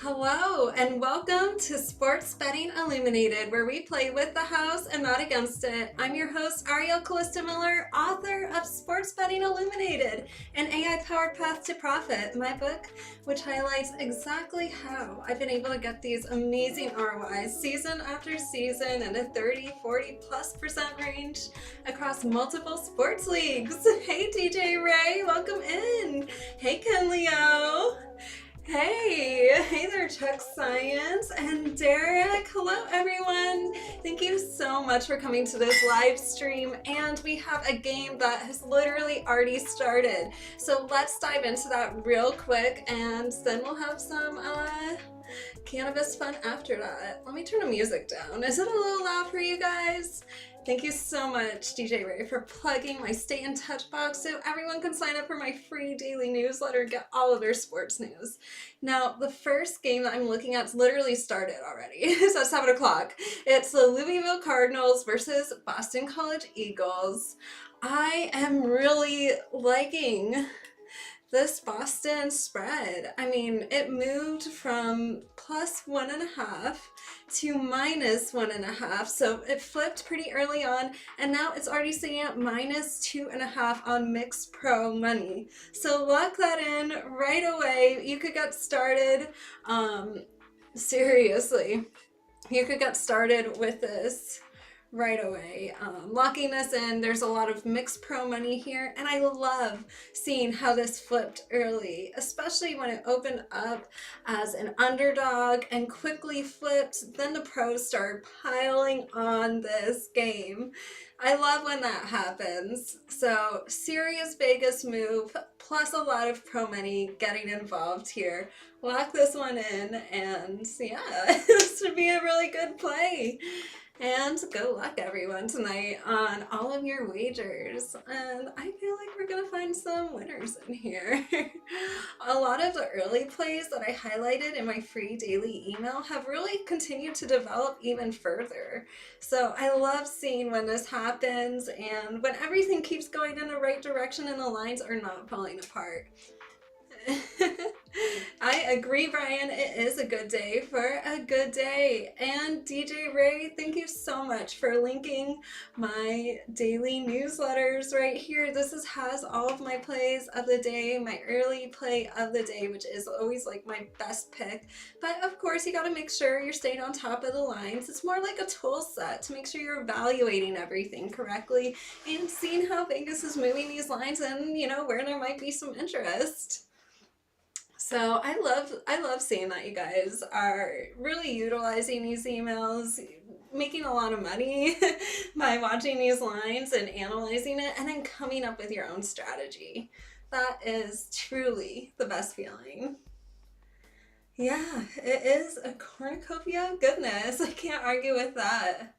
Hello and welcome to Sports Betting Illuminated, where we play with the house and not against it. I'm your host, Ariel Miller, author of Sports Betting Illuminated, an AI-powered path to profit, my book, which highlights exactly how I've been able to get these amazing ROIs season after season in a 30–40+% range across multiple sports leagues. Hey DJ Ray, welcome in. Hey Ken Leo. Hey there Chuck Science and Derek. Hello everyone. Thank you so much for coming to this live stream, and we have a game that has literally already started. So let's dive into that real quick and then we'll have some cannabis fun after that. Let me turn the music down. Is it a little loud for you guys? Thank you so much, DJ Ray, for plugging my Stay in Touch box so everyone can sign up for my free daily newsletter and get all of their sports news. Now, the first game that I'm looking at literally started already. So it's 7 o'clock. It's the Louisville Cardinals versus Boston College Eagles. I am really liking this Boston spread. I mean, it moved from +1.5 to -1.5, so it flipped pretty early on, and now it's already sitting at -2.5 on mixed pro money. So lock that in right away. You could get started, seriously, you could get started with this right away. Locking this in, there's a lot of mixed pro money here, and I love seeing how this flipped early, especially when it opened up as an underdog and quickly flipped. Then the pros start piling on this game. I love when that happens. So serious Vegas move plus a lot of pro money getting involved here. Lock this one in, and yeah, this should be a really good play. And good luck everyone tonight on all of your wagers. And I feel like we're gonna find some winners in here. A lot of the early plays that I highlighted in my free daily email have really continued to develop even further. So I love seeing when this happens and when everything keeps going in the right direction and the lines are not falling apart. I agree, Brian. It is a good day for a good day. And DJ Ray, thank you so much for linking my daily newsletters right here. This has all of my plays of the day, my early play of the day, which is always like my best pick. But of course, you got to make sure you're staying on top of the lines. It's more like a tool set to make sure you're evaluating everything correctly and seeing how Vegas is moving these lines and, you know, where there might be some interest. So I love seeing that you guys are really utilizing these emails, making a lot of money by watching these lines and analyzing it and then coming up with your own strategy. That is truly the best feeling. Yeah, it is a cornucopia of goodness. I can't argue with that.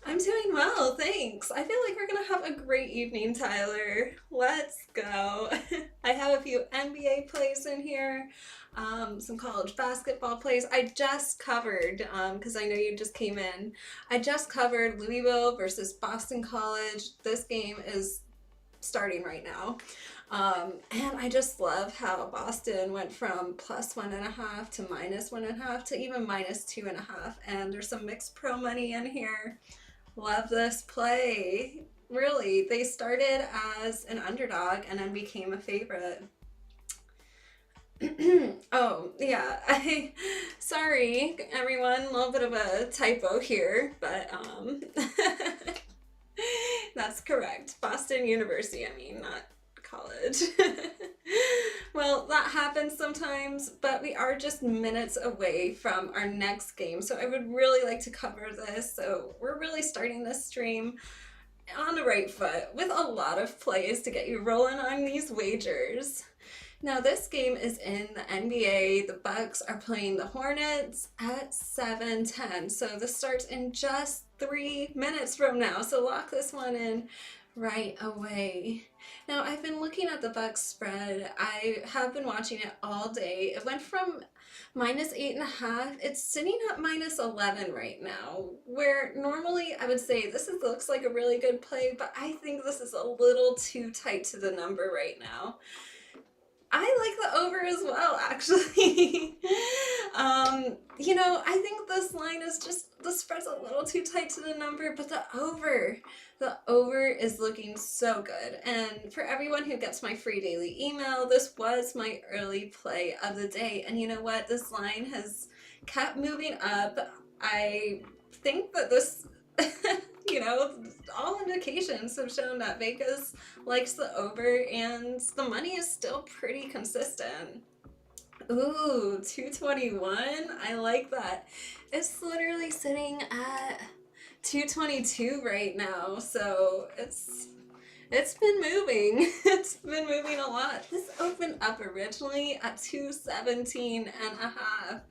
I'm doing well, thanks. I feel like we're gonna have a great evening, Tyler. Let's go. I have a few NBA plays in here, some college basketball plays. I just covered, because I know you just came in, I just covered Louisville versus Boston College. This game is starting right now. And I just love how Boston went from +1.5 to -1.5 to even -2.5. And there's some mixed pro money in here. Love this play. Really, they started as an underdog and then became a favorite. Oh, yeah. Sorry, everyone. A little bit of a typo here, but that's correct. Boston University, I mean, not college. Well, that happens sometimes, but we are just minutes away from our next game, so I would really like to cover this. So we're really starting this stream on the right foot with a lot of plays to get you rolling on these wagers. Now this game is in the NBA. The Bucks are playing the Hornets at 7:10. So this starts in just 3 minutes from now. So lock this one in right away. Now I've been looking at the Bucks spread. I have been watching it all day. It went from -8.5. It's sitting at -11 right now, where normally I would say looks like a really good play, but I think this is a little too tight to the number right now. I like the over as well, actually. I think this line is just, the spread's a little too tight to the number, but the over is looking so good. And for everyone who gets my free daily email, this was my early play of the day. And you know what? This line has kept moving up. I think that this, all indications have shown that Vegas likes the over, and the money is still pretty consistent. Ooh, 221. I like that. It's literally sitting at 222 right now, so it's been moving. It's been moving a lot. This opened up originally at 217.5.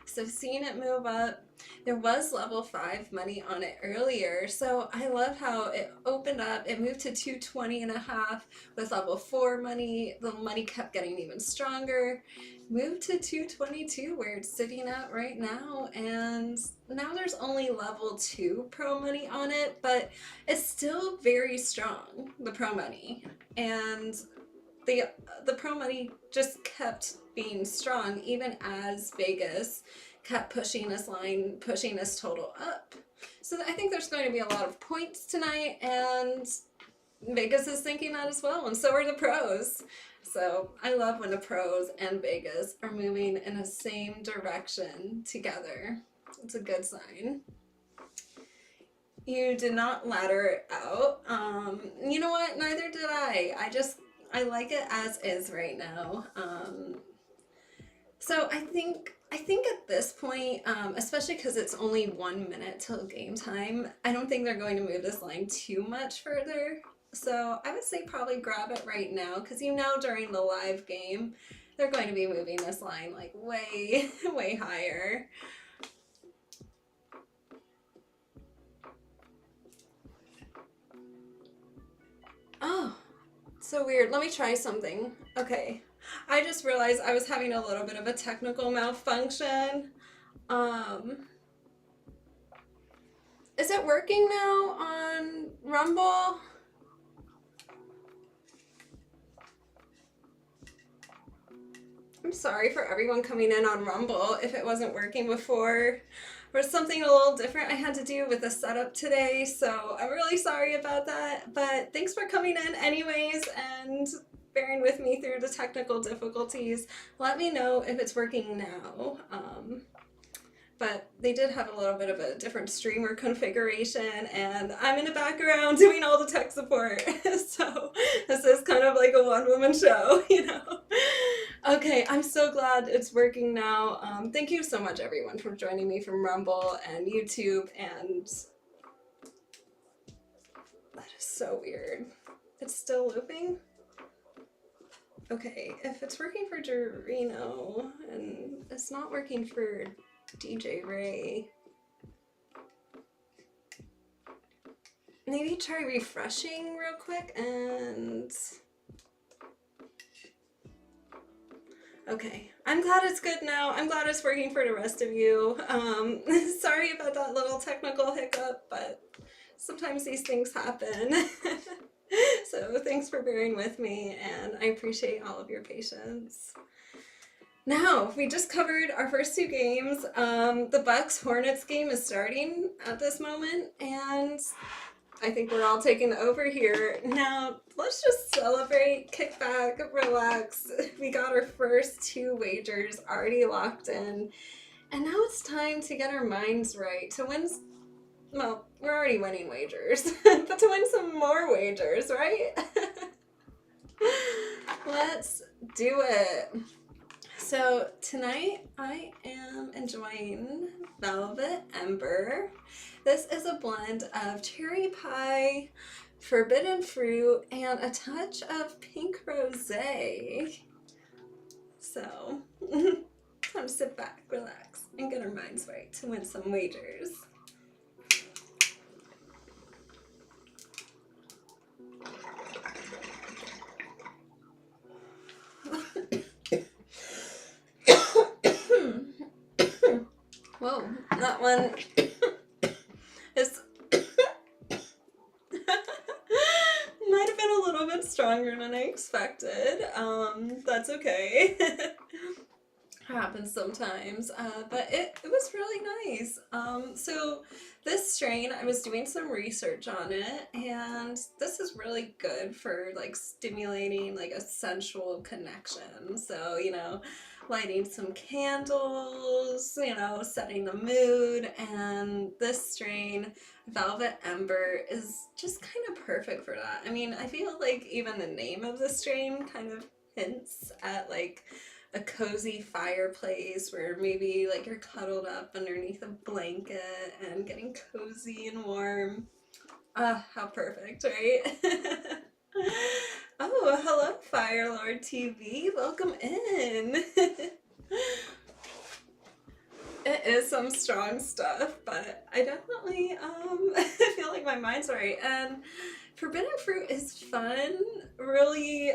So seeing it move up, there was level 5 money on it earlier. So I love how it opened up. It moved to 220.5 with level 4 money. The money kept getting even stronger. Moved to 222 where it's sitting at right now. And now there's only level 2 pro money on it, but it's still very strong, the pro money. And the pro money just kept being strong even as Vegas kept pushing this line, pushing this total up. So I think there's going to be a lot of points tonight, and Vegas is thinking that as well, and so are the pros. So I love when the pros and Vegas are moving in the same direction together. It's a good sign. You did not ladder it out. You know what? Neither did I. I like it as is right now. So I think at this point, especially because it's only 1 minute till game time, I don't think they're going to move this line too much further. So I would say probably grab it right now, because during the live game, they're going to be moving this line like way, way higher. Oh, so weird. Let me try something. Okay. I just realized I was having a little bit of a technical malfunction. Is it working now on Rumble? I'm sorry for everyone coming in on Rumble if it wasn't working before. There was something a little different I had to do with the setup today, so I'm really sorry about that. But thanks for coming in anyways and bearing with me through the technical difficulties. Let me know if it's working now. But they did have a little bit of a different streamer configuration, and I'm in the background doing all the tech support. So this is kind of like a one-woman show, Okay, I'm so glad it's working now. Thank you so much, everyone, for joining me from Rumble and YouTube. And that is so weird. It's still looping? Okay, if it's working for Dorino and it's not working for DJ Ray, maybe try refreshing real quick and... Okay, I'm glad it's good now. I'm glad it's working for the rest of you. Sorry about that little technical hiccup, but sometimes these things happen. So thanks for bearing with me, and I appreciate all of your patience. Now, we just covered our first 2 games. The Bucks-Hornets game is starting at this moment, and I think we're all taking over here. Now, let's just celebrate, kick back, relax. We got our first 2 wagers already locked in. And now it's time to get our minds right, to win, well, we're already winning wagers, but to win some more wagers, right? Let's do it. So tonight I am enjoying Velvet Ember. This is a blend of cherry pie, forbidden fruit, and a touch of pink rosé. So, time to sit back, relax, and get our minds right to win some wagers. Whoa, that one is might have been a little bit stronger than I expected. That's okay. Happens sometimes, but it was really nice. So this strain, I was doing some research on it, and this is really good for like stimulating like a sensual connection. So, you know, lighting some candles, you know, setting the mood, and this strain, Velvet Ember, is just kind of perfect for that. I mean, I feel like even the name of the strain kind of hints at like a cozy fireplace where maybe like you're cuddled up underneath a blanket and getting cozy and warm. Ah, how perfect, right? Oh, hello, Firelord TV. Welcome in. It is some strong stuff, but I definitely feel like my mind's right. And forbidden fruit is fun, really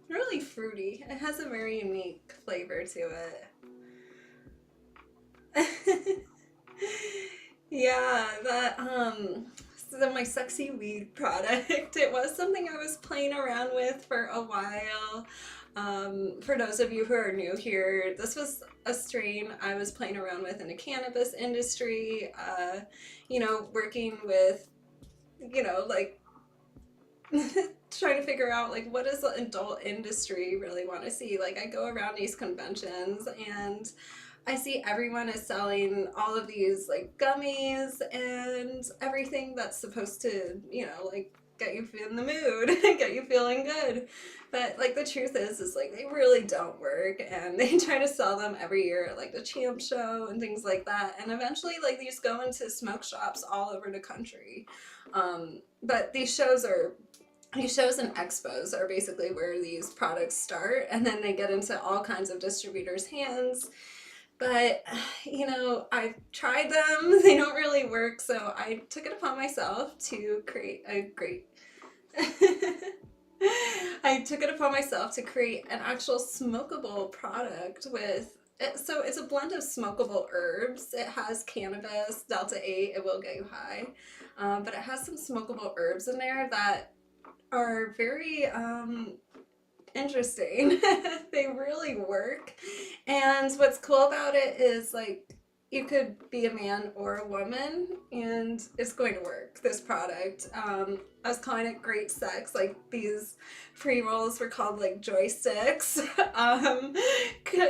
really fruity. It has a very unique flavor to it. Yeah, that so my sexy weed product, it was something I was playing around with for a while. For those of you who are new here, this was a strain I was playing around with in the cannabis industry, you know, working with, you know, like trying to figure out like what does the adult industry really want to see. Like I go around these conventions and I see everyone is selling all of these like gummies and everything that's supposed to, you know, like get you in the mood, get you feeling good. But like the truth is like they really don't work, and they try to sell them every year at like the Champ Show and things like that. And eventually like these go into smoke shops all over the country. But these shows and expos are basically where these products start, and then they get into all kinds of distributors' hands. But, you know, I've tried them, they don't really work, so I took it upon myself to create an actual smokable product with, so it's a blend of smokable herbs. It has cannabis, Delta 8, it will get you high, but it has some smokable herbs in there that are very interesting. They really work. And what's cool about it is like you could be a man or a woman and it's going to work, this product. I was calling it great sex. Like these pre-rolls were called like joysticks.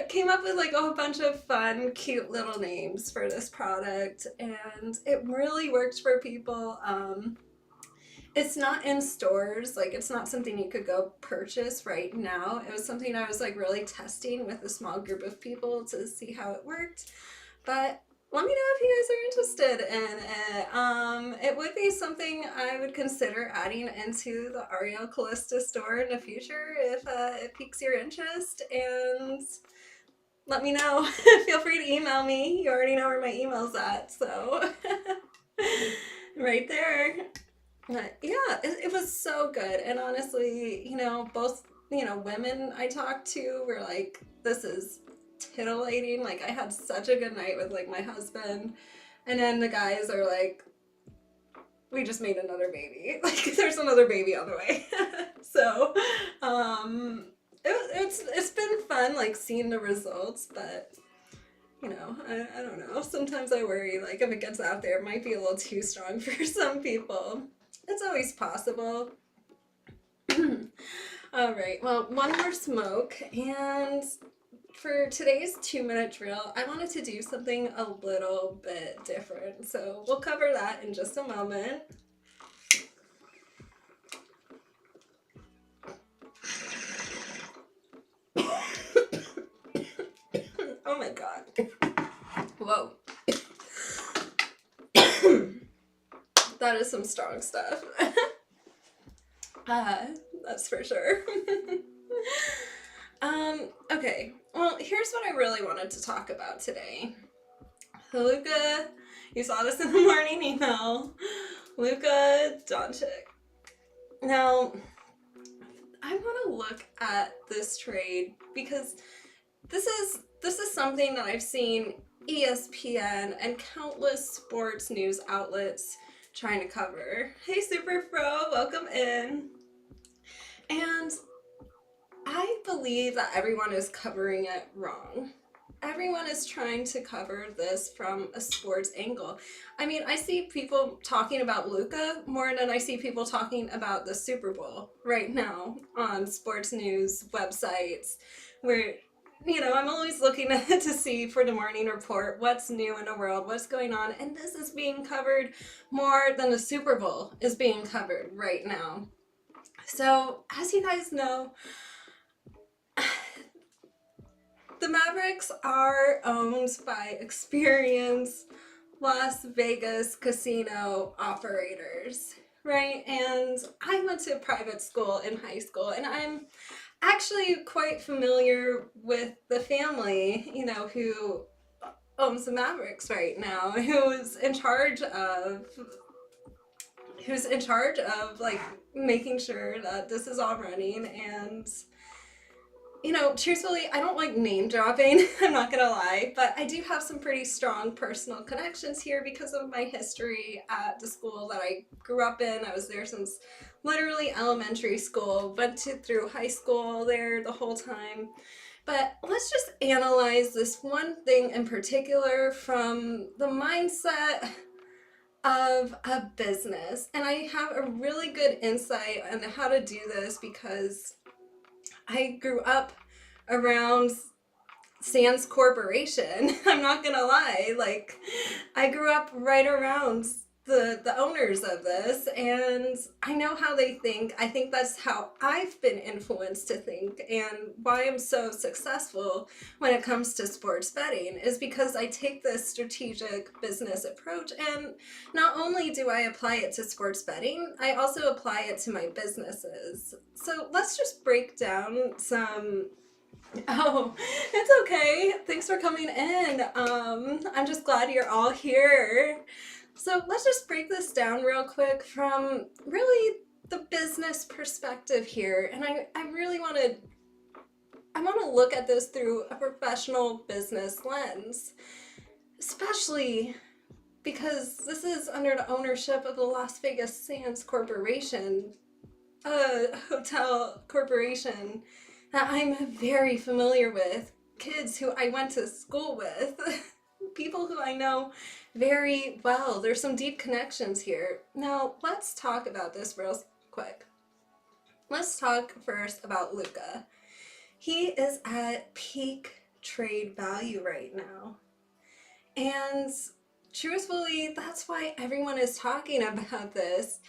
Came up with like a whole bunch of fun, cute little names for this product, and it really works for people. It's not in stores, like it's not something you could go purchase right now. It was something I was like really testing with a small group of people to see how it worked. But let me know if you guys are interested in it. It would be something I would consider adding into the Ariel Calista store in the future if it piques your interest. And let me know. Feel free to email me. You already know where my email's at, so right there. But yeah, it was so good. And honestly, you know, both, you know, women I talked to were like, this is titillating. Like I had such a good night with like my husband. And then the guys are like, we just made another baby. Like there's another baby on the way. So it's been fun like seeing the results, but I don't know. Sometimes I worry, like, if it gets out there, it might be a little too strong for some people. It's always possible. All right, well, one more smoke, and for today's 2-minute drill, I wanted to do something a little bit different. So we'll cover that in just a moment. Oh my God. Whoa. That is some strong stuff. That's for sure. Okay, well, here's what I really wanted to talk about today. Luka, you saw this in the morning email. Luka Doncic. Now, I want to look at this trade because this is something that I've seen ESPN and countless sports news outlets trying to cover. Hey, Super Pro, welcome in. And I believe that everyone is covering it wrong. Everyone is trying to cover this from a sports angle. I mean, I see people talking about Luka more than I see people talking about the Super Bowl right now on sports news websites where, I'm always looking to see for the morning report what's new in the world, what's going on, and this is being covered more than the Super Bowl is being covered right now. So, as you guys know, the Mavericks are owned by experienced Las Vegas casino operators, right? And I went to private school in high school, and I'm actually quite familiar with the family, who owns the Mavericks right now, who's in charge of like making sure that this is all running. And truthfully, I don't like name dropping, I'm not gonna lie, but I do have some pretty strong personal connections here because of my history at the school that I grew up in. I was there since literally elementary school, went through high school there the whole time. But let's just analyze this one thing in particular from the mindset of a business. And I have a really good insight on how to do this because I grew up around Sands Corporation. I'm not gonna lie, like I grew up right around the owners of this, and I know how they think. I think that's how I've been influenced to think, and why I'm so successful when it comes to sports betting is because I take this strategic business approach, and not only do I apply it to sports betting, I also apply it to my businesses. So let's just break down some. Oh, it's okay. Thanks for coming in. I'm just glad you're all here. So let's just break this down real quick from really the business perspective here. And I really want to look at this through a professional business lens, especially because this is under the ownership of the Las Vegas Sands Corporation, a hotel corporation that I'm very familiar with, kids who I went to school with, people who I know very well. There's some deep connections here. Now, let's talk about this real quick. Let's talk first about Luka. He is at peak trade value right now. And truthfully, that's why everyone is talking about this.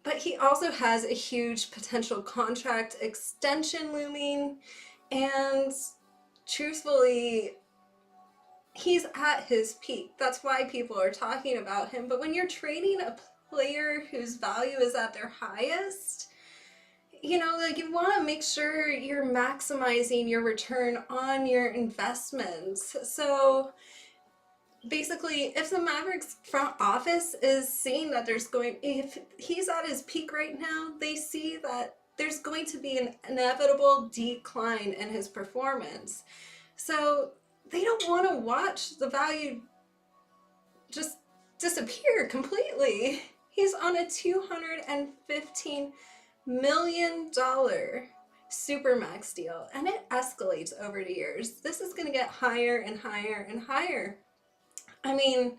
But he also has a huge potential contract extension looming, and truthfully, he's at his peak. That's why people are talking about him. But when you're trading a player whose value is at their highest, you want to make sure you're maximizing your return on your investments. So basically, if the Mavericks front office is seeing that if he's at his peak right now, they see that there's going to be an inevitable decline in his performance. So they don't want to watch the value just disappear completely. He's on a $215 million super max deal, and it escalates over the years. This is going to get higher and higher and higher. I mean,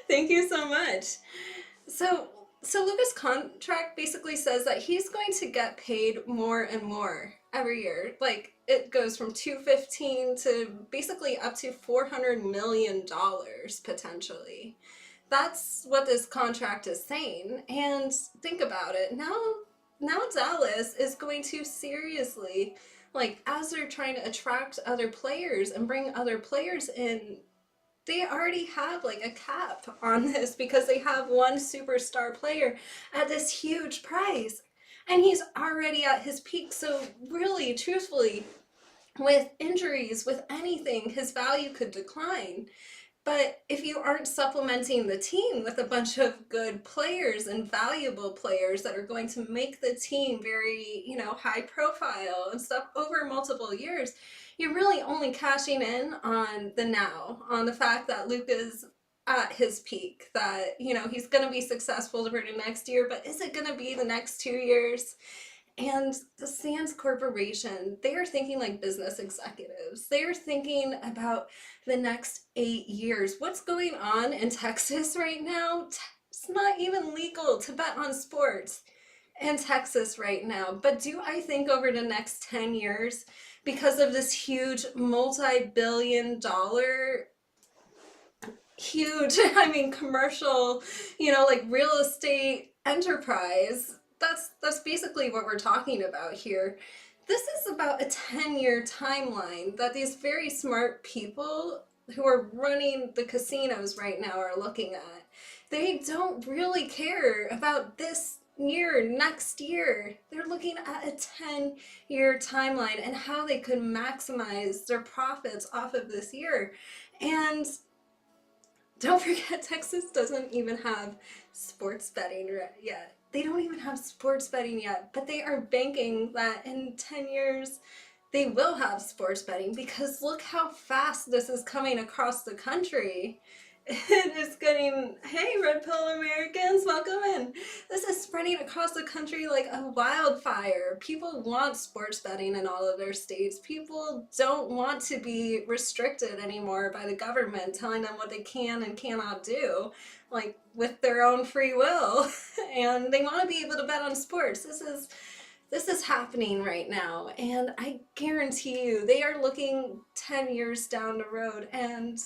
thank you so much. So Luka's contract basically says that he's going to get paid more and more every year. Like, it goes from 215 to basically up to $400 million potentially. That's what this contract is saying. And think about it. Now Dallas is going to seriously, like, as they're trying to attract other players and bring other players in, they already have like a cap on this because they have one superstar player at this huge price, and he's already at his peak. So really, truthfully, with injuries, with anything, his value could decline. But if you aren't supplementing the team with a bunch of good players and valuable players that are going to make the team very, high profile and stuff over multiple years, you're really only cashing in on the now, on the fact that Luka's at his peak, that, he's going to be successful for the next year, but is it going to be the next 2 years? And the Sands Corporation, they are thinking like business executives. They are thinking about the next 8 years. What's going on in Texas right now? It's not even legal to bet on sports in Texas right now. But do I think over the next 10 years, because of this huge multi-billion-dollar, commercial, like real estate enterprise, that's basically what we're talking about here. This is about a 10-year timeline that these very smart people who are running the casinos right now are looking at. They don't really care about this year, next year. They're looking at a 10-year timeline and how they could maximize their profits off of this year. And don't forget, Texas doesn't even have sports betting yet. They don't even have sports betting yet, but they are banking that in 10 years they will have sports betting, because look how fast this is coming across the country. It is getting, hey, Red Pill Americans, welcome in. This is spreading across the country like a wildfire. People want sports betting in all of their states. People don't want to be restricted anymore by the government telling them what they can and cannot do, like with their own free will. And they want to be able to bet on sports. This is happening right now, and I guarantee you they are looking 10 years down the road, and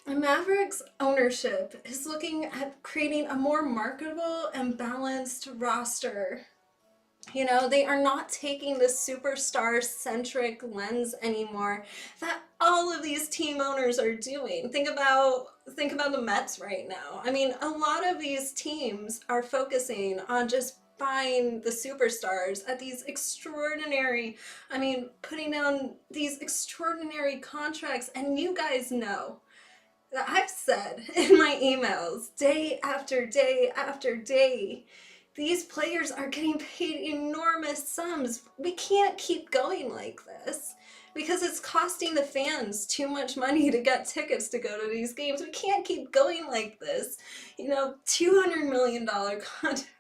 Mavericks ownership is looking at creating a more marketable and balanced roster. They are not taking the superstar-centric lens anymore that all of these team owners are doing. Think about the Mets right now. I mean, a lot of these teams are focusing on just buying the superstars at these extraordinary, putting down these extraordinary contracts. And you guys know, I've said in my emails, day after day after day, these players are getting paid enormous sums. We can't keep going like this because it's costing the fans too much money to get tickets to go to these games. We can't keep going like this. $200 million contract,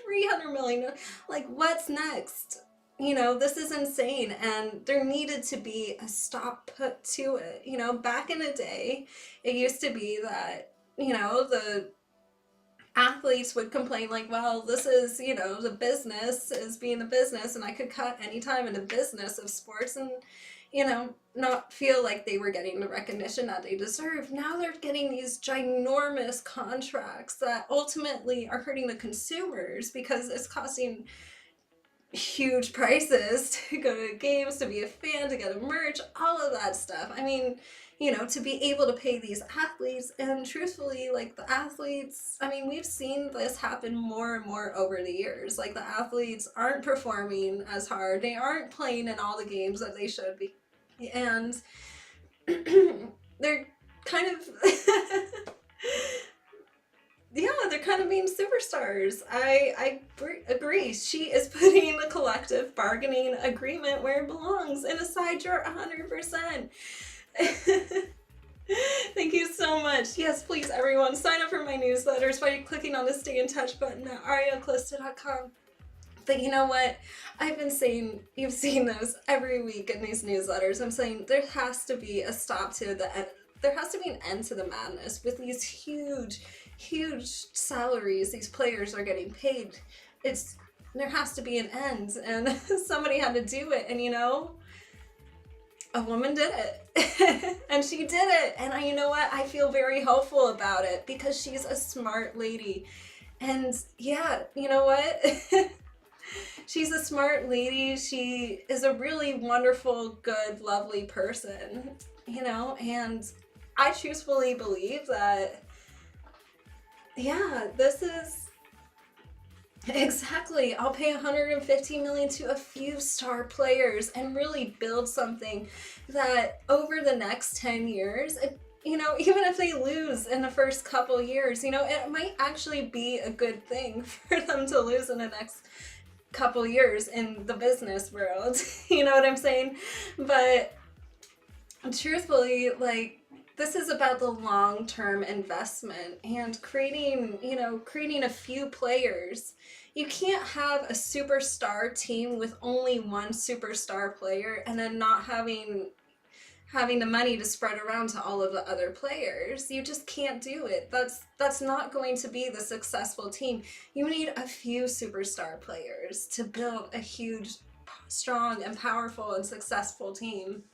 $300 million. Like, what's next? This is insane, and there needed to be a stop put to it. Back in the day, it used to be that, the athletes would complain like, well, this is, the business is being the business, and I could cut any time in the business of sports and, not feel like they were getting the recognition that they deserve. Now they're getting these ginormous contracts that ultimately are hurting the consumers because it's costing huge prices to go to games, to be a fan, to get a merch, all of that stuff. To be able to pay these athletes, and truthfully, like the athletes, we've seen this happen more and more over the years. Like, the athletes aren't performing as hard. They aren't playing in all the games that they should be. And they're kind of they're kind of being superstars. I agree. She is putting the collective bargaining agreement where it belongs. And aside, you're 100%. Thank you so much. Yes, please, everyone, sign up for my newsletters by clicking on the Stay in Touch button at arielcalista.com. But you know what? I've been saying, you've seen those every week in these newsletters. I'm saying there has to be a stop to the end. There has to be an end to the madness with these huge, huge salaries these players are getting paid. There has to be an end, and somebody had to do it. And you know, a woman did it, and she did it. And you know what? I feel very hopeful about it because she's a smart lady. And yeah, you know what? She's a smart lady. She is a really wonderful, good, lovely person, you know, and I truthfully believe that, yeah, this is exactly, I'll pay $150 million to a few star players and really build something that over the next 10 years, you know, even if they lose in the first couple years, you know, it might actually be a good thing for them to lose in the next couple years in the business world. You know what I'm saying? But truthfully, like, this is about the long-term investment and creating a few players. You can't have a superstar team with only one superstar player and then not having the money to spread around to all of the other players. You just can't do it. That's not going to be the successful team. You need a few superstar players to build a huge, strong, and powerful and successful team.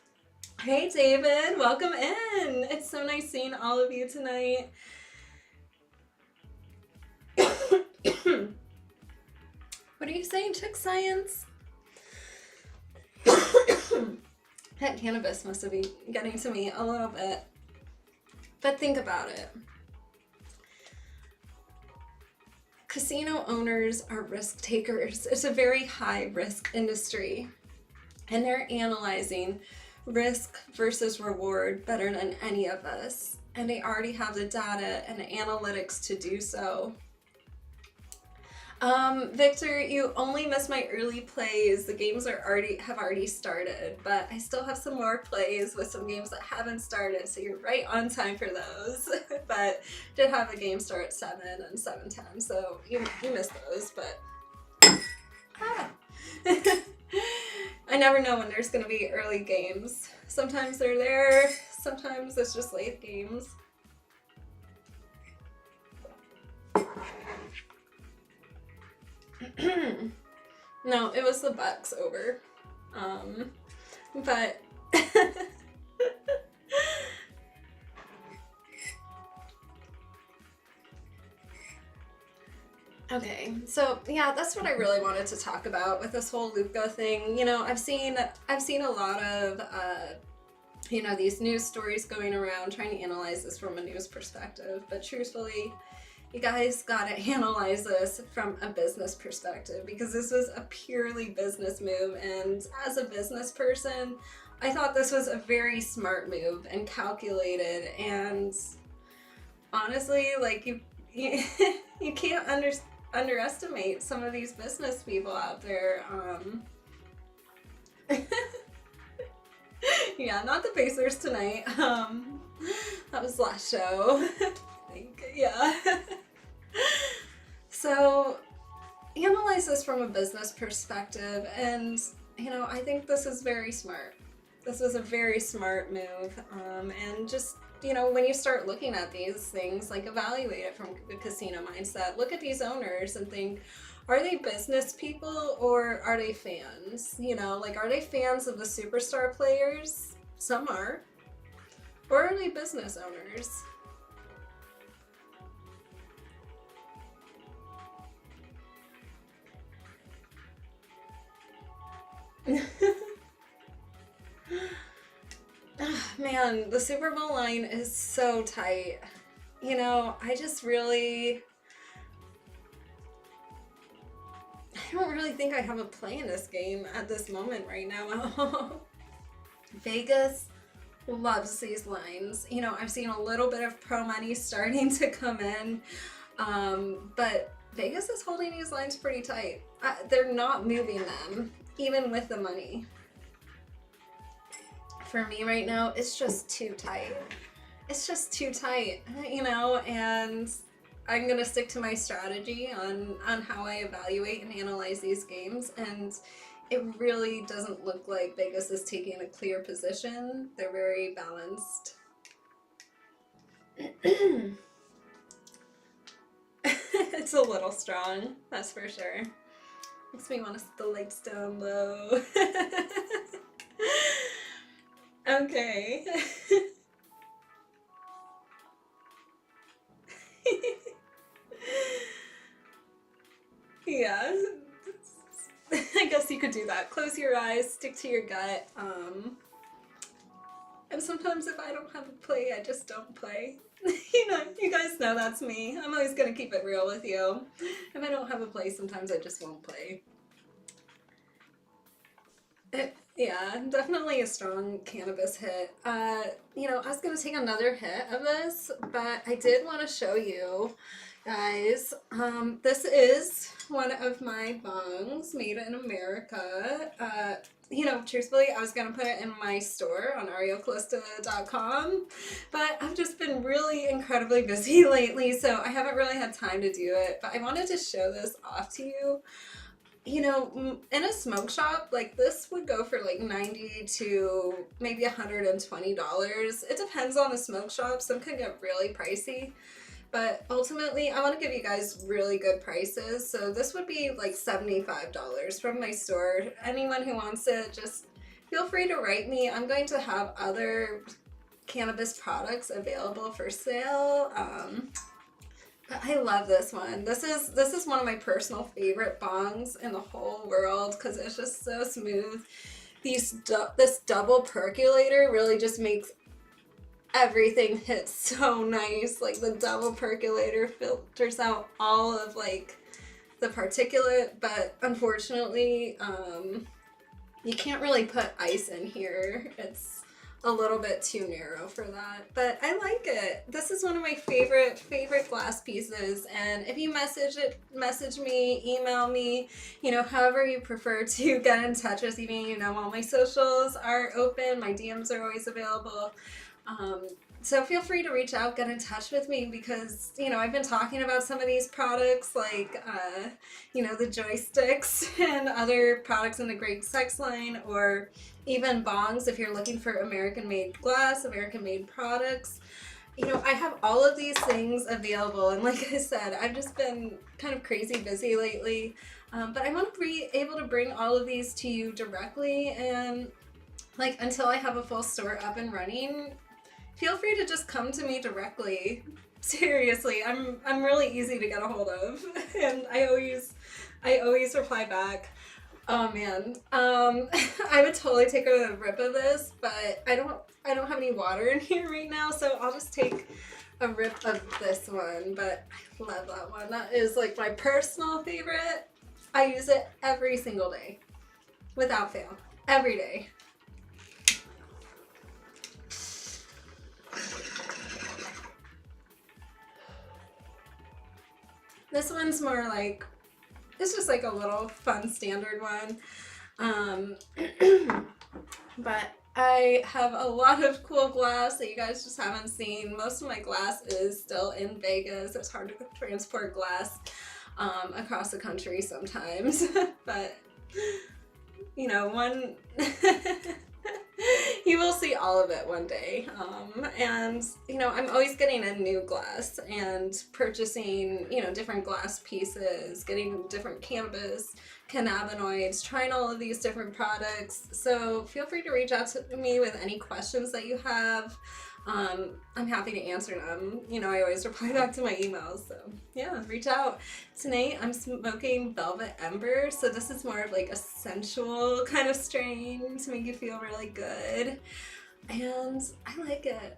Hey David, welcome in. It's so nice seeing all of you tonight. What are you saying, Chick Science? That cannabis must have been getting to me a little bit. But think about it. Casino owners are risk takers. It's a very high risk industry. And they're analyzing risk versus reward better than any of us. And they already have the data and the analytics to do so. Victor, you only missed my early plays. The games have already started, but I still have some more plays with some games that haven't started, so you're right on time for those. But did have a game start at 7 and 7:10, so you missed those, but I never know when there's gonna be early games. Sometimes they're there, sometimes it's just late games. No, it was the Bucks over. But okay, so yeah, that's what I really wanted to talk about with this whole Luka thing. You know, I've seen a lot of you know, these news stories going around trying to analyze this from a news perspective, but truthfully, you guys gotta analyze this from a business perspective because this was a purely business move, and as a business person, I thought this was a very smart move and calculated, and honestly, like, you can't underestimate some of these business people out there. Yeah, not the Pacers tonight. That was last show. I think, yeah. So analyze this from a business perspective, and you know, I think this is very smart. This was a very smart move, and just, you know, when you start looking at these things, like, evaluate it from the casino mindset. Look at these owners and think, are they business people or are they fans? You know, like, are they fans of the superstar players? Some are. Or are they business owners? Man, the Super Bowl line is so tight. You know, I don't really think I have a play in this game at this moment right now. Vegas loves these lines. You know, I've seen a little bit of pro money starting to come in, but Vegas is holding these lines pretty tight. They're not moving them, even with the money. For me right now, it's just too tight. it's just too tight, you know, and I'm gonna stick to my strategy on how I evaluate and analyze these games, and it really doesn't look like Vegas is taking a clear position. They're very balanced. It's a little strong, that's for sure. Makes me want to set the lights down low. Okay. Yeah. I guess you could do that. Close your eyes, stick to your gut. And sometimes if I don't have a play, I just don't play. You know, you guys know that's me. I'm always gonna keep it real with you. If I don't have a play, sometimes I just won't play. Yeah, definitely a strong cannabis hit. You know, I was gonna take another hit of this, but I did want to show you guys. This is one of my bongs made in America. You know, truthfully, I was gonna put it in my store on arielcalista.com, but I've just been really incredibly busy lately, so I haven't really had time to do it. But I wanted to show this off to you. You know, in a smoke shop, like this would go for like $90 to maybe $120. It depends on the smoke shop. Some can get really pricey, but ultimately I want to give you guys really good prices. So this would be like $75 from my store. Anyone who wants it, just feel free to write me. I'm going to have other cannabis products available for sale. I love this one. This is one of my personal favorite bongs in the whole world because it's just so smooth. This double percolator really just makes everything hit so nice. Like the double percolator filters out all of like the particulate, but unfortunately, you can't really put ice in here. It's a little bit too narrow for that, but I like it. This is one of my favorite glass pieces, and if you message me, email me, you know, however you prefer to get in touch with me, you know, all my socials are open, my DMs are always available. So feel free to reach out, get in touch with me, because, you know, I've been talking about some of these products like, you know, the joysticks and other products in the Great Sex line, or even bongs if you're looking for American-made glass, American-made products. You know, I have all of these things available, and like I said, I've just been kind of crazy busy lately, but I want to be able to bring all of these to you directly, and like until I have a full store up and running, feel free to just come to me directly. Seriously, I'm really easy to get a hold of, and I always reply back. Oh man, I would totally take a rip of this, but I don't have any water in here right now, so I'll just take a rip of this one. But I love that one. That is like my personal favorite. I use it every single day, without fail, every day. This one's more like, it's just like a little fun standard one. But I have a lot of cool glass that you guys just haven't seen. Most of my glass is still in Vegas. It's hard to transport glass across the country sometimes. But, you know, one... You will see all of it one day. And, you know, I'm always getting a new glass and purchasing, you know, different glass pieces, getting different cannabis, cannabinoids, trying all of these different products. So feel free to reach out to me with any questions that you have. I'm happy to answer them. You know, I always reply back to my emails, so yeah, reach out. Tonight I'm smoking Velvet Ember, so this is more of like a sensual kind of strain to make you feel really good, and I like it.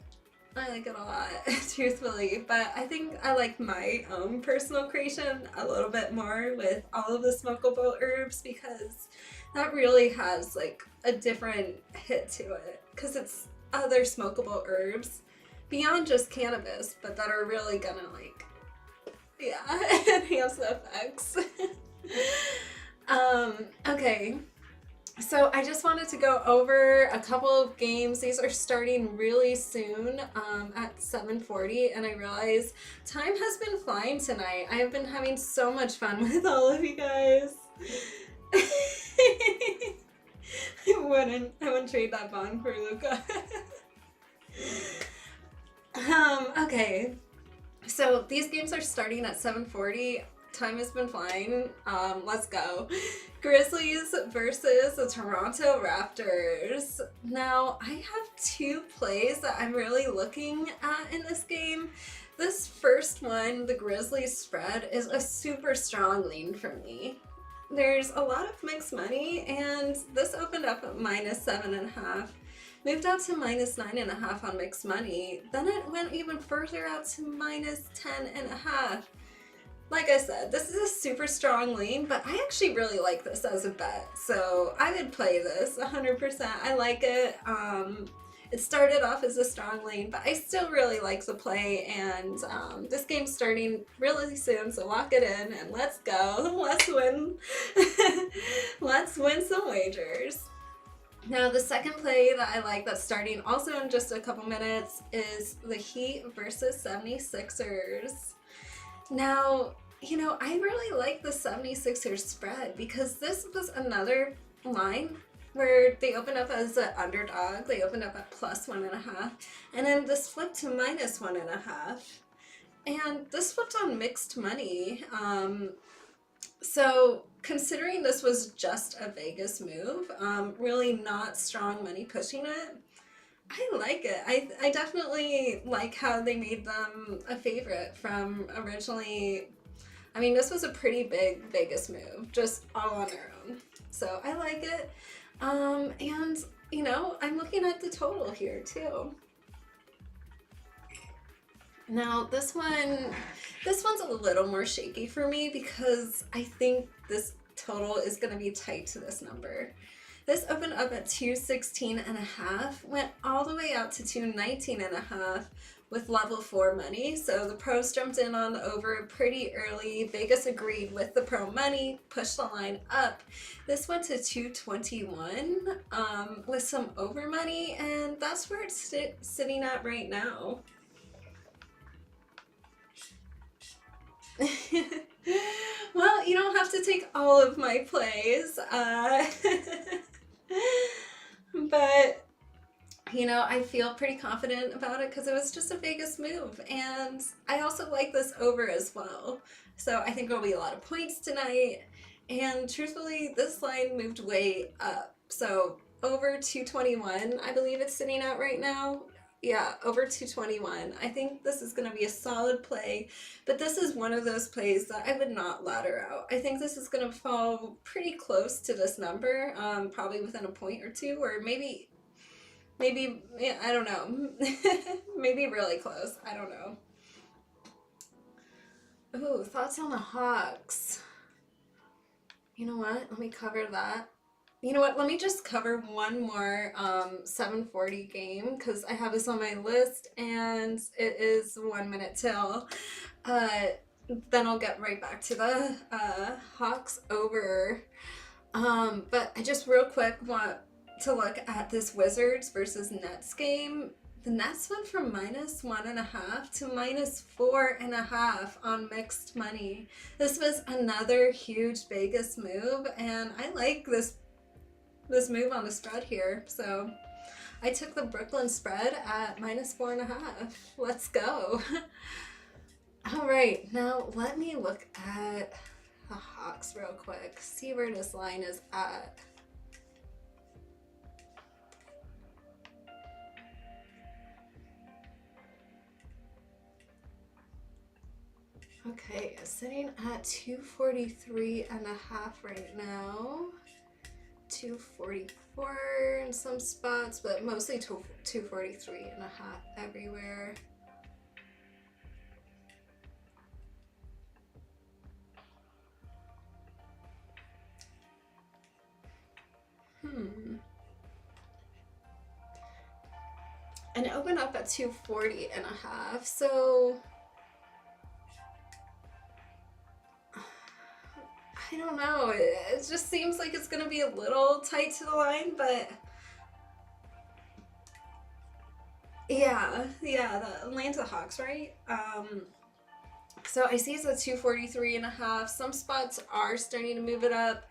I like it a lot, truthfully, but I think I like my own personal creation a little bit more with all of the smokable herbs, because that really has like a different hit to it, because it's other smokable herbs beyond just cannabis, but that are really gonna like, yeah, enhance the effects. Okay, So I just wanted to go over a couple of games. These are starting really soon at 7:40, and I realize time has been flying tonight. I have been having so much fun with all of you guys. I wouldn't trade that bond for Luca. Okay, so these games are starting at 7:40. Time has been flying. Let's go. Grizzlies versus the Toronto Raptors. Now, I have two plays that I'm really looking at in this game. This first one, the Grizzlies spread, is a super strong lean for me. There's a lot of mixed money, and this opened up at -7.5. Moved out to -9.5 on mixed money. Then it went even further out to -10.5. Like I said, this is a super strong lean, but I actually really like this as a bet. So I would play this 100%. I like it. It started off as a strong lean, but I still really like the play. And this game's starting really soon, so lock it in and let's go. Let's win. Let's win some wagers. Now, the second play that I like that's starting also in just a couple minutes is the Heat versus 76ers. Now, you know, I really like the 76ers spread because this was another line where they opened up as an underdog. They opened up at +1.5, and then this flipped to -1.5. And this flipped on mixed money. So considering this was just a Vegas move, really not strong money pushing it, I like it. I definitely like how they made them a favorite from originally. I mean, this was a pretty big Vegas move, just all on their own. So I like it. And, you know, I'm looking at the total here too. Now, this one's a little more shaky for me because I think this total is going to be tight to this number. This opened up at 216.5, went all the way out to 219.5 with level 4 money. So the pros jumped in on the over pretty early. Vegas agreed with the pro money, pushed the line up. This went to 221 with some over money, and that's where it's sitting at right now. Well, you don't have to take all of my plays. But, you know, I feel pretty confident about it because it was just a Vegas move. And I also like this over as well. So I think there'll be a lot of points tonight. And truthfully, this line moved way up. So over 221, I believe it's sitting at right now. Yeah, over 221. I think this is going to be a solid play, but this is one of those plays that I would not ladder out. I think this is going to fall pretty close to this number, probably within a point or two, or maybe, yeah, I don't know. Maybe really close. I don't know. Ooh, thoughts on the Hawks. You know what? Let me cover that. You know what, let me just cover one more 7:40 game because I have this on my list and it is 1 minute till. Then I'll get right back to the Hawks over. But I just real quick want to look at this Wizards versus Nets game. The Nets went from -1.5 to -4.5 on mixed money. This was another huge Vegas move, and I like this move on the spread here. So I took the Brooklyn spread at -4.5. Let's go. All right, now let me look at the Hawks real quick, see where this line is at. Okay, it's sitting at 243.5 right now. 244 in some spots, but mostly 243.5 everywhere. And it opened up at 240.5, so I don't know. It just seems like it's going to be a little tight to the line, but yeah, the Atlanta Hawks, right? So I see it's at 243.5. Some spots are starting to move it up.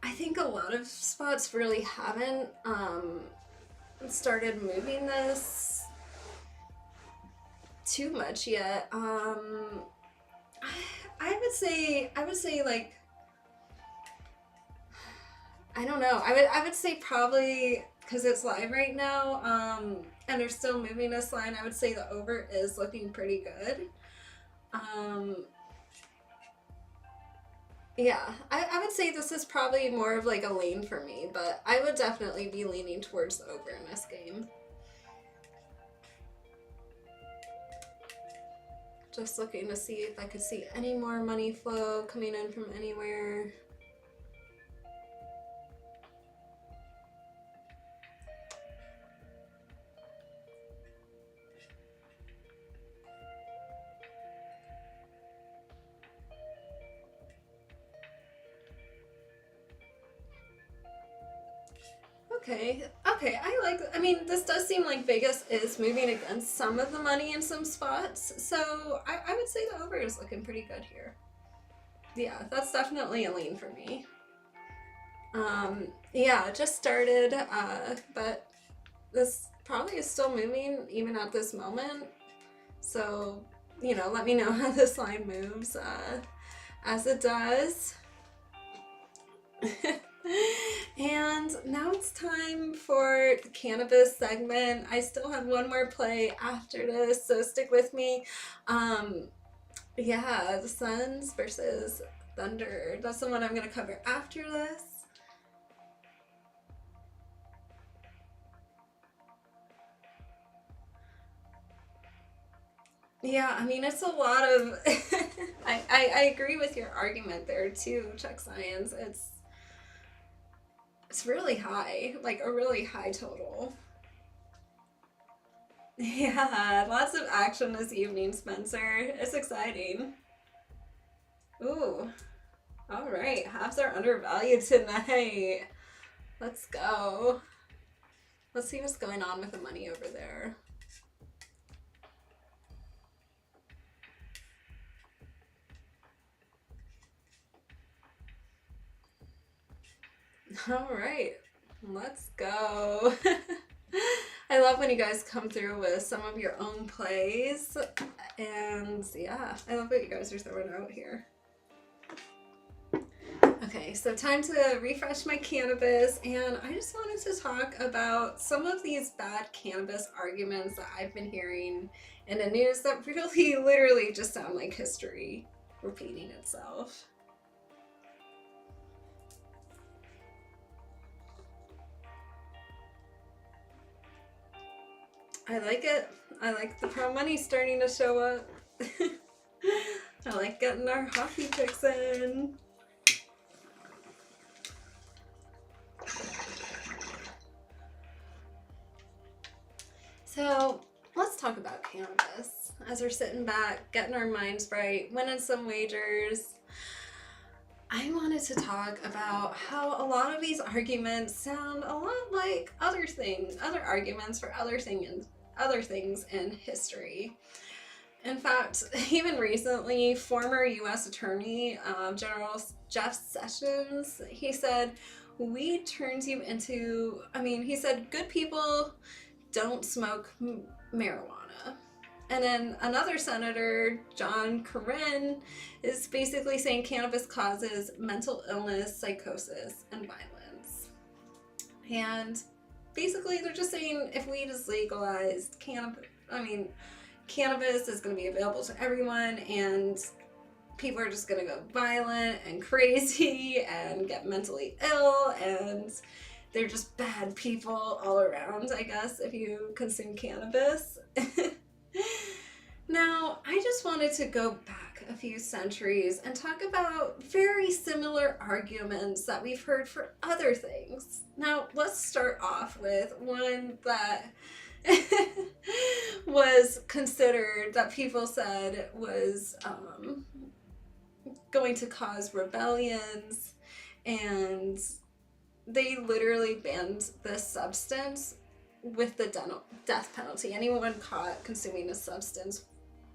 I think a lot of spots really haven't started moving this too much yet. I would say like, I don't know. I would say probably, because it's live right now, and they're still moving this line, I would say the over is looking pretty good. Yeah, I would say this is probably more of like a lane for me, but I would definitely be leaning towards the over in this game. Just looking to see if I could see any more money flow coming in from anywhere. Okay, I mean, this does seem like Vegas is moving against some of the money in some spots, so I would say the over is looking pretty good here. Yeah, that's definitely a lean for me. Yeah, it just started, but this probably is still moving even at this moment, so, you know, let me know how this line moves as it does. And now it's time for the cannabis segment. I still have one more play after this, so stick with me. Yeah, the Suns versus Thunder. That's the one I'm going to cover after this. Yeah, I mean, it's a lot of... I agree with your argument there, too, Chuck Science. It's really high, like a really high total. Yeah, lots of action this evening, Spencer. It's exciting. Ooh, all right. Halves are undervalued tonight. Let's go. Let's see what's going on with the money over there. All right, let's go. I love when you guys come through with some of your own plays, and yeah, I love what you guys are throwing out here. Okay, so time to refresh my cannabis, and I just wanted to talk about some of these bad cannabis arguments that I've been hearing in the news that really literally just sound like history repeating itself. I like it. I like the pro money starting to show up. I like getting our hockey picks in. So let's talk about cannabis as we're sitting back, getting our minds right, winning some wagers. I wanted to talk about how a lot of these arguments sound a lot like other arguments for other things in history. In fact, even recently, former U.S. Attorney General Jeff Sessions, he said, weed turns you into, he said, good people don't smoke marijuana. And then another senator, John Cornyn, is basically saying cannabis causes mental illness, psychosis, and violence. And basically they're just saying if weed is legalized, cannabis is going to be available to everyone, and people are just going to go violent and crazy and get mentally ill, and they're just bad people all around, I guess, if you consume cannabis. Now, I just wanted to go back a few centuries and talk about very similar arguments that we've heard for other things. Now, let's start off with one that was considered, that people said was going to cause rebellions, and they literally banned this substance with the death penalty. Anyone caught consuming this substance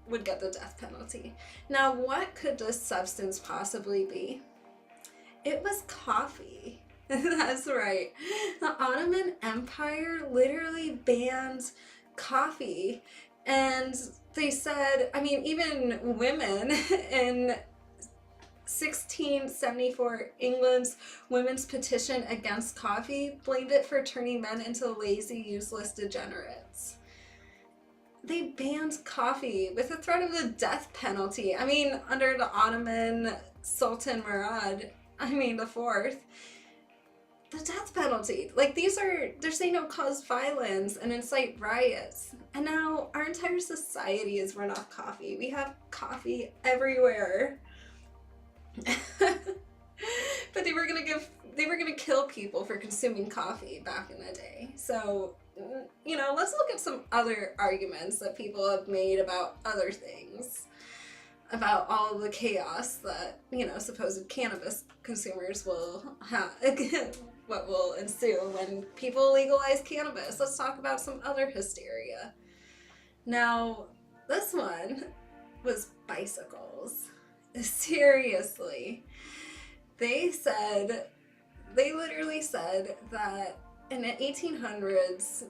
would get the death penalty. Now, what could this substance possibly be? It was coffee. That's right. The Ottoman Empire literally banned coffee. And they said, I mean, even women in 1674, England's women's petition against coffee blamed it for turning men into lazy, useless degenerates. They banned coffee with the threat of the death penalty. I mean, under the Ottoman Sultan Murad, the fourth, the death penalty. Like, they're saying it'll cause violence and incite riots. And now our entire society is run off coffee. We have coffee everywhere. But they were gonna kill people for consuming coffee back in the day. So, let's look at some other arguments that people have made about other things, about all the chaos that, supposed cannabis consumers will have, what will ensue when people legalize cannabis. Let's talk about some other hysteria. Now, this one was bicycles. Seriously. They literally said that in the 1800s,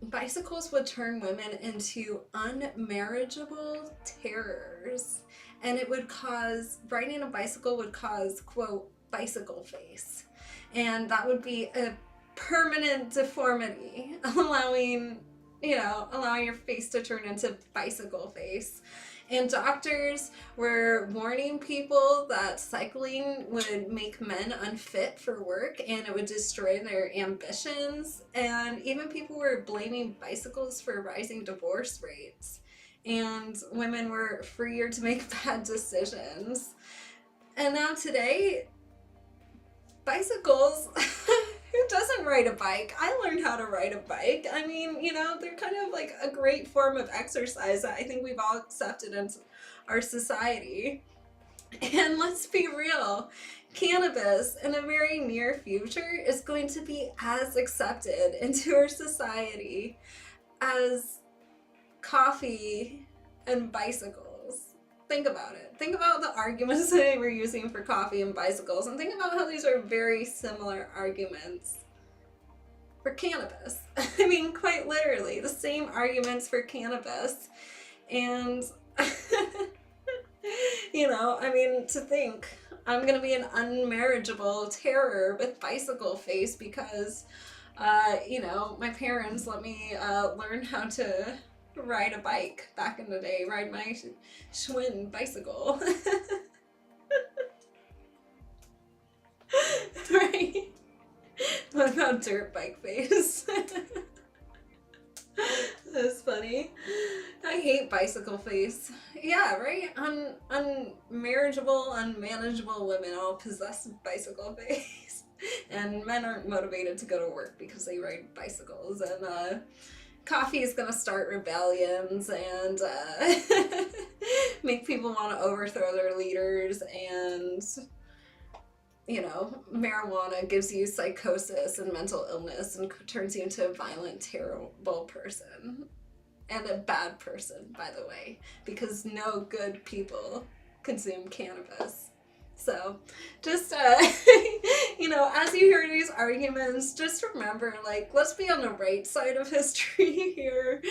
bicycles would turn women into unmarriageable terrors, and riding a bicycle would cause, quote, bicycle face, and that would be a permanent deformity, allowing your face to turn into bicycle face. And doctors were warning people that cycling would make men unfit for work and it would destroy their ambitions. And even people were blaming bicycles for rising divorce rates. And women were freer to make bad decisions. And now today, bicycles... Who doesn't ride a bike? I learned how to ride a bike. They're kind of like a great form of exercise that I think we've all accepted into our society. And let's be real, cannabis in a very near future is going to be as accepted into our society as coffee and bicycles. Think about it. Think about the arguments that we're using for coffee and bicycles, and think about how these are very similar arguments for cannabis. Quite literally, the same arguments for cannabis. And, to think I'm going to be an unmarriageable terror with bicycle face because, my parents let me learn how to ride a bike back in the day, ride my Schwinn bicycle. Right? What about dirt bike face? That's funny. I hate bicycle face. Yeah, right? Unmarriageable, unmanageable women all possess bicycle face. And men aren't motivated to go to work because they ride bicycles. And, coffee is going to start rebellions and make people want to overthrow their leaders, and marijuana gives you psychosis and mental illness and turns you into a violent, terrible person. And a bad person, by the way, because no good people consume cannabis. So just, as you hear these arguments, just remember, let's be on the right side of history here.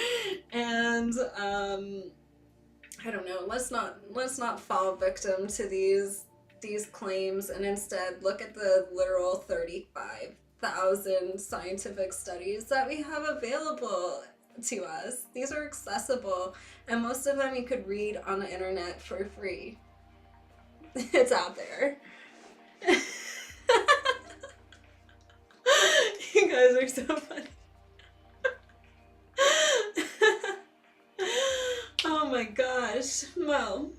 And, I don't know, let's not fall victim to these claims, and instead look at the literal 35,000 scientific studies that we have available to us. These are accessible, and most of them you could read on the internet for free. It's out there. You guys are so funny. Oh my gosh. Well,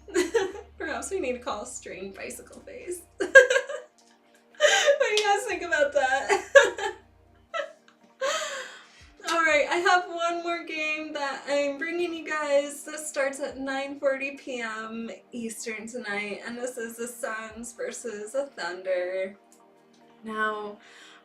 perhaps we need to call strain bicycle face. What do you guys think about that? Alright, I have one more game that I'm bringing you guys. This starts at 9:40 p.m. Eastern tonight, and this is the Suns versus the Thunder. Now,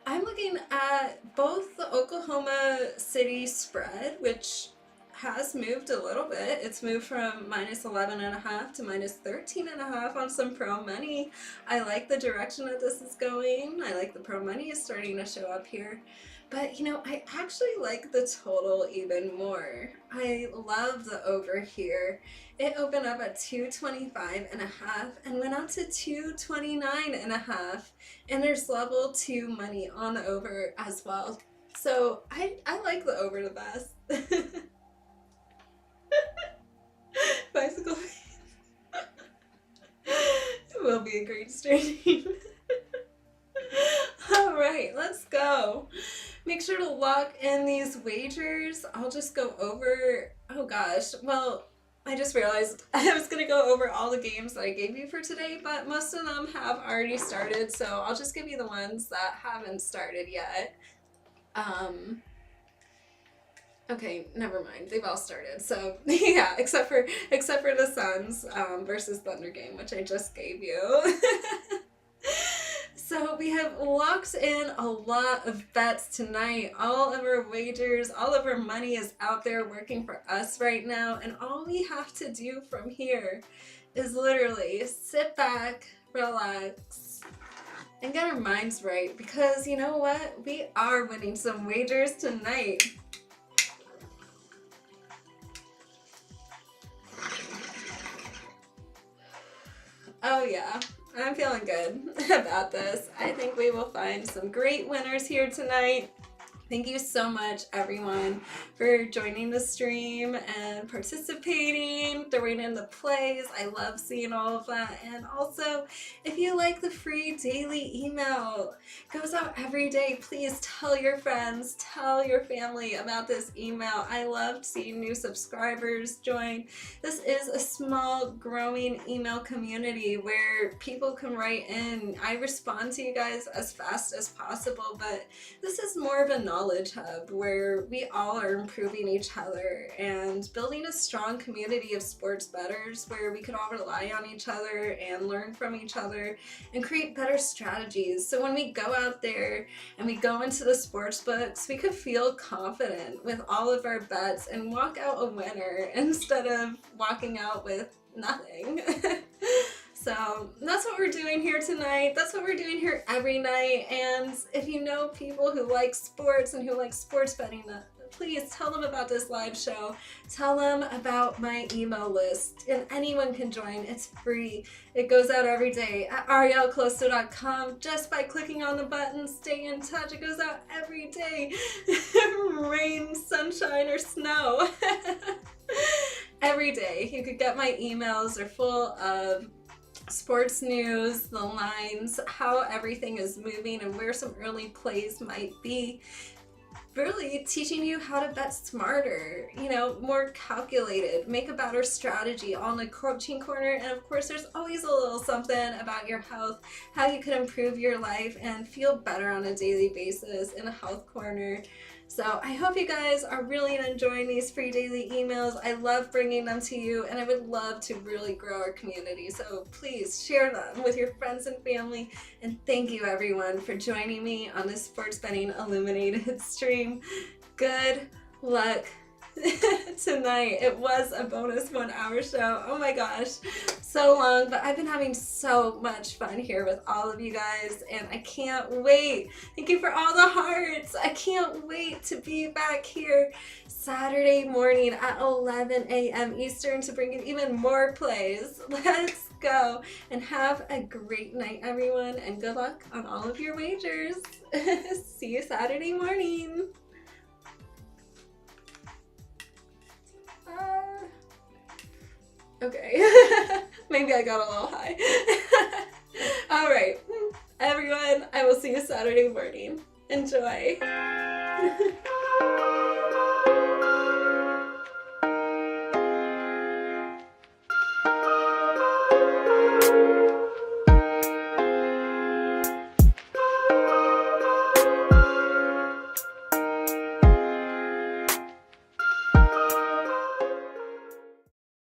I'm looking at both the Oklahoma City spread, which has moved a little bit. It's moved from -11.5 to -13.5 on some pro money. I like the direction that this is going. I like the pro money is starting to show up here. But, you know, I actually like the total even more. I love the over here. It opened up at 225.5 and went out to 229.5. And there's level 2 money on the over as well. So I like the over the best. Bicycle. It will be a great stream. Alright, let's go. Make sure to lock in these wagers. I'll just go over, oh gosh, well, I just realized I was going to go over all the games that I gave you for today, but most of them have already started, so I'll just give you the ones that haven't started yet. Okay, never mind. They've all started. So yeah, except for the Suns versus Thunder game, which I just gave you. So we have locked in a lot of bets tonight. All of our wagers, all of our money is out there working for us right now. And all we have to do from here is literally sit back, relax, and get our minds right. Because you know what? We are winning some wagers tonight. Oh yeah. I'm feeling good about this. I think we will find some great winners here tonight. Thank you so much, everyone, for joining the stream and participating, throwing in the plays. I love seeing all of that. And also, if you like the free daily email, it goes out every day. Please tell your friends, tell your family about this email. I love seeing new subscribers join. This is a small, growing email community where people can write in. I respond to you guys as fast as possible, but this is more of a knowledge hub where we all are improving each other and building a strong community of sports bettors where we can all rely on each other and learn from each other and create better strategies. So when we go out there and we go into the sports books, we could feel confident with all of our bets and walk out a winner instead of walking out with nothing. So that's what we're doing here tonight. That's what we're doing here every night. And if you know people who like sports and who like sports betting, please tell them about this live show. Tell them about my email list. And anyone can join. It's free. It goes out every day at arielcalista.com. Just by clicking on the button, stay in touch. It goes out every day. Rain, sunshine, or snow. Every day. You could get my emails. They're full of sports news, the lines, how everything is moving, and where some early plays might be. Really teaching you how to bet smarter, you know, more calculated, make a better strategy on the coaching corner. And of course, there's always a little something about your health, how you can improve your life and feel better on a daily basis in a health corner. So I hope you guys are really enjoying these free daily emails. I love bringing them to you, and I would love to really grow our community. So please share them with your friends and family. And thank you everyone for joining me on this Sports Betting Illuminated stream. Good luck tonight. It was a bonus 1 hour show. Oh my gosh, so long, but I've been having so much fun here with all of you guys, and I can't wait. Thank you for all the hearts. I can't wait to be back here Saturday morning at 11 a.m. Eastern to bring you even more plays. Let's go and have a great night, everyone, and good luck on all of your wagers. See you Saturday morning. Okay, maybe I got a little high. All right, everyone, I will see you Saturday morning. Enjoy.